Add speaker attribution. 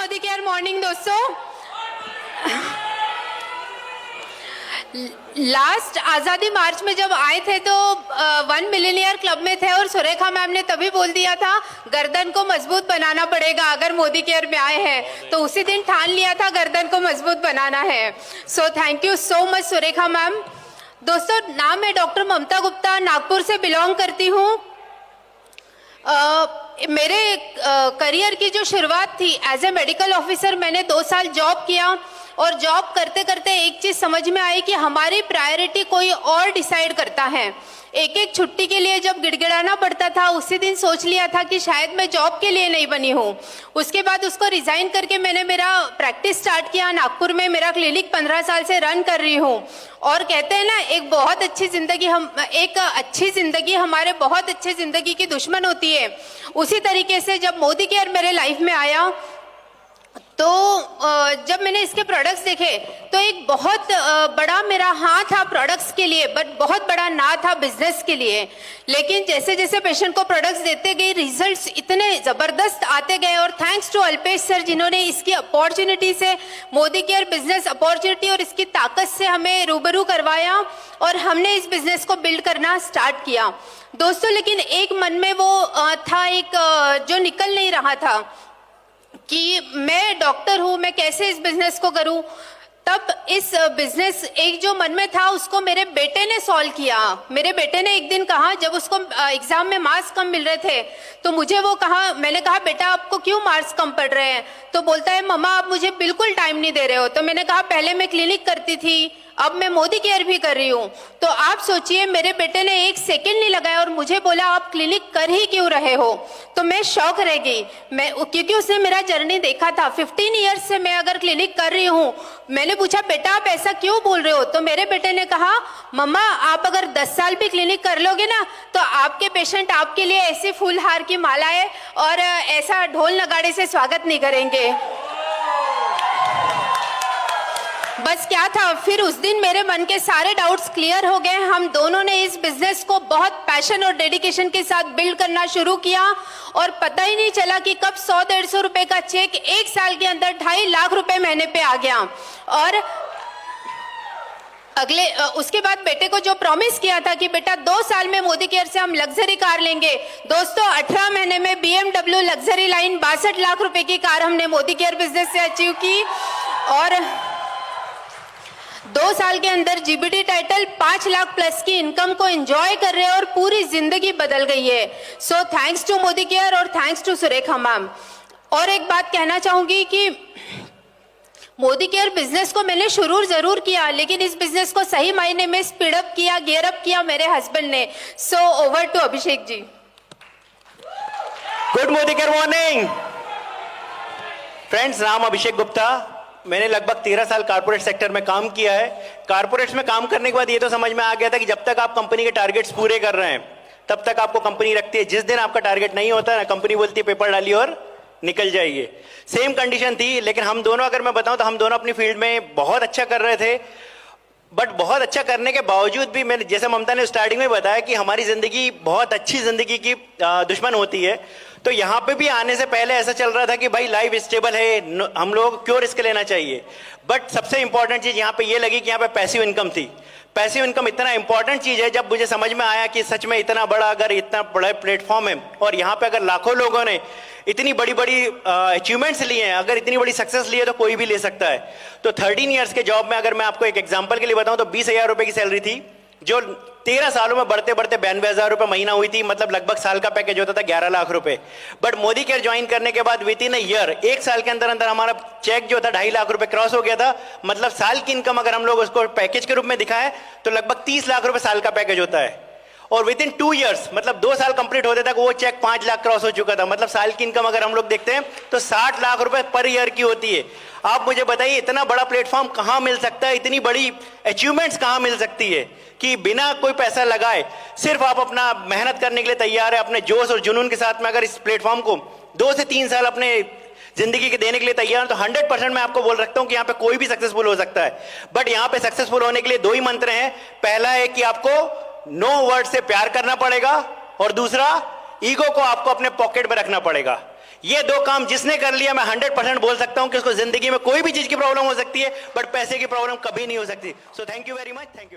Speaker 1: Modi care morning दोस्तों। Last आज़ादी मार्च में जब आए थे तो 1 मिलियनियर क्लब में थे और सुरेखा मैम ने तभी बोल दिया था गर्दन को मजबूत बनाना पड़ेगा अगर मोदी केयर में आए हैं, तो उसी दिन ठान लिया था गर्दन को मजबूत बनाना है। So thank you so much Surekha ma'am. दोस्तों, नाम है डॉक्टर ममता गुप्ता, नागपुर से बिलोंग करती हूँ। मेरे करियर की जो शुरुआत थी एज ए मेडिकल ऑफिसर, मैंने 2 साल जॉब किया और जॉब करते करते एक चीज़ समझ में आई कि हमारी प्रायोरिटी कोई और डिसाइड करता है। एक एक छुट्टी के लिए जब गिड़गिड़ाना पड़ता था, उसी दिन सोच लिया था कि शायद मैं जॉब के लिए नहीं बनी हूँ। उसके बाद उसको रिज़ाइन करके मैंने मेरा प्रैक्टिस स्टार्ट किया नागपुर में। मेरा क्लिनिक 15 साल से रन कर रही हूँ। और कहते हैं ना, एक अच्छी ज़िंदगी हमारे बहुत अच्छी ज़िंदगी की दुश्मन होती है। उसी तरीके से जब मोदी केयर मेरे लाइफ में आया तो जब मैंने इसके प्रोडक्ट्स देखे तो एक बहुत बड़ा मेरा हाँ था प्रोडक्ट्स के लिए, बट बहुत बड़ा ना था बिजनेस के लिए। लेकिन जैसे जैसे पेशेंट को प्रोडक्ट्स देते गए, रिजल्ट्स इतने ज़बरदस्त आते गए। और थैंक्स टू अल्पेश सर, जिन्होंने इसकी अपॉर्चुनिटी से मोदी केयर बिजनेस अपॉर्चुनिटी और इसकी ताकत से हमें रूबरू करवाया और हमने इस बिजनेस को बिल्ड करना स्टार्ट किया दोस्तों। लेकिन एक मन में वो था, एक जो निकल नहीं रहा था कि मैं डॉक्टर हूँ, मैं कैसे इस बिजनेस को करूँ। तब इस बिजनेस एक जो मन में था उसको मेरे बेटे ने सॉल्व किया। मेरे बेटे ने एक दिन कहा, जब उसको एग्जाम में मार्क्स कम मिल रहे थे तो मुझे वो कहा, मैंने कहा बेटा आपको क्यों मार्क्स कम पड़ रहे हैं? तो बोलता है मम्मा आप मुझे बिल्कुल टाइम नहीं दे रहे हो। तो मैंने कहा पहले मैं क्लिनिक करती थी, अब मैं मोदी केयर भी कर रही हूँ। तो आप सोचिए, मेरे बेटे ने 1 सेकंड नहीं लगाया और मुझे बोला आप क्लिनिक कर ही क्यों रहे हो? तो मैं शॉक रह गई, क्योंकि उसने मेरा जर्नी देखा था। 15 ईयर्स से मैं अगर क्लिनिक कर रही हूँ। मैंने पूछा बेटा आप ऐसा क्यों बोल रहे हो? तो मेरे बेटे ने कहा मम्मा आप अगर 10 साल भी क्लिनिक कर लोगे ना तो आपके पेशेंट आपके लिए ऐसे फूल हार की मालाएं और ऐसा ढोल नगाड़े से स्वागत नहीं करेंगे। बस क्या था, फिर उस दिन मेरे मन के सारे डाउट्स क्लियर हो गए। हम दोनों ने इस बिजनेस को बहुत पैशन और डेडिकेशन के साथ बिल्ड करना शुरू किया और पता ही नहीं चला कि कब 100-150 रुपए का चेक 1 साल के अंदर 2.5 लाख रुपए महीने पे आ गया। और उसके बाद बेटे को जो प्रॉमिस किया था कि बेटा 2 साल में मोदी केयर से हम लग्जरी कार लेंगे, दोस्तों 18 महीने में BMW लग्जरी लाइन 62 लाख रुपए की कार हमने मोदी केयर बिजनेस से अचीव की। और 2 साल के अंदर जीबीटी टाइटल 5 लाख प्लस की इनकम को एंजॉय कर रहे हैं और पूरी जिंदगी बदल गई है। So thanks to Modicare और थैंक्स टू सुरेखा मैम। और एक बात कहना चाहूंगी कि मोदी केयर बिजनेस को मैंने शुरू जरूर किया, लेकिन इस बिजनेस को सही मायने में स्पीड अप किया, गियर अप किया मेरे हस्बैंड ने। So over to Abhishek ji.
Speaker 2: Good Modicare morning friends. नाम अभिषेक गुप्ता। मैंने लगभग 13 साल कारपोरेट सेक्टर में काम किया है। कारपोरेट्स में काम करने के बाद ये तो समझ में आ गया था कि जब तक आप कंपनी के टारगेट्स पूरे कर रहे हैं तब तक आपको कंपनी रखती है। जिस दिन आपका टारगेट नहीं होता है ना, कंपनी बोलती है पेपर डालिए और निकल जाइए। सेम कंडीशन थी, लेकिन हम दोनों, अगर मैं बताऊं तो हम दोनों अपनी फील्ड में बहुत अच्छा कर रहे थे। बट बहुत अच्छा करने के बावजूद भी, मैंने जैसे ममता ने स्टार्टिंग में बताया कि हमारी जिंदगी बहुत अच्छी जिंदगी की दुश्मन होती है, तो यहाँ पे भी आने से पहले ऐसा चल रहा था कि भाई लाइफ स्टेबल है, हम लोग क्यों रिस्क लेना चाहिए। बट सबसे इंपॉर्टेंट चीज यहाँ पे ये लगी कि यहाँ पे पैसिव इनकम थी। पैसिव इनकम इतना इंपॉर्टेंट चीज है, जब मुझे समझ में आया कि सच में इतना बड़ा प्लेटफॉर्म है और यहाँ पे अगर लाखों लोगों ने इतनी बड़ी बड़ी अचीवमेंट्स लिए हैं, अगर इतनी बड़ी सक्सेस ली है तो कोई भी ले सकता है। तो 13 ईयर्स के जॉब में अगर मैं आपको एक एग्जांपल के लिए बताऊं तो 20,000 रुपए की सैलरी थी, जो 13 सालों में बढ़ते बढ़ते 92,000 रुपए महीना हुई थी। मतलब लगभग साल का पैकेज होता था 11 लाख रुपए। बट मोदी केयर ज्वाइन करने के बाद विद इन अ ईयर, 1 साल के अंदर अंदर हमारा चेक जो था 2.5 लाख रुपए क्रॉस हो गया था। मतलब साल की इनकम अगर हम लोग उसको पैकेज के रूप में दिखाएं तो लगभग 30 लाख रुपए साल का पैकेज होता है। और विद इन 2 ईयर्स, मतलब 2 साल कंप्लीट होते तक वो चेक 5 लाख क्रॉस हो चुका था। मतलब साल की इनकम अगर हम लोग देखते हैं तो 60 लाख रुपए पर ईयर की होती है। आप मुझे बताइए इतना बड़ा प्लेटफॉर्म कहां मिल सकता है, इतनी बड़ी अचीवमेंट्स कहां मिल सकती है कि बिना कोई पैसा लगाए सिर्फ आप अपना मेहनत करने के लिए तैयार है, अपने जोश और जुनून के साथ में अगर इस प्लेटफॉर्म को 2 से 3 साल अपने जिंदगी के देने के लिए तैयार है तो 100% मैं आपको बोल रखता हूं कि यहाँ पे कोई भी सक्सेसफुल हो सकता है। बट यहाँ पे सक्सेसफुल होने के लिए 2 ही मंत्र हैं। पहला है कि आपको नो वर्ड से प्यार करना पड़ेगा और दूसरा ईगो को आपको अपने पॉकेट में रखना पड़ेगा। ये दो काम जिसने कर लिया, मैं 100% बोल सकता हूं कि उसको जिंदगी में कोई भी चीज की प्रॉब्लम हो सकती है, बट पैसे की प्रॉब्लम कभी नहीं हो सकती। So thank you very much, thank you.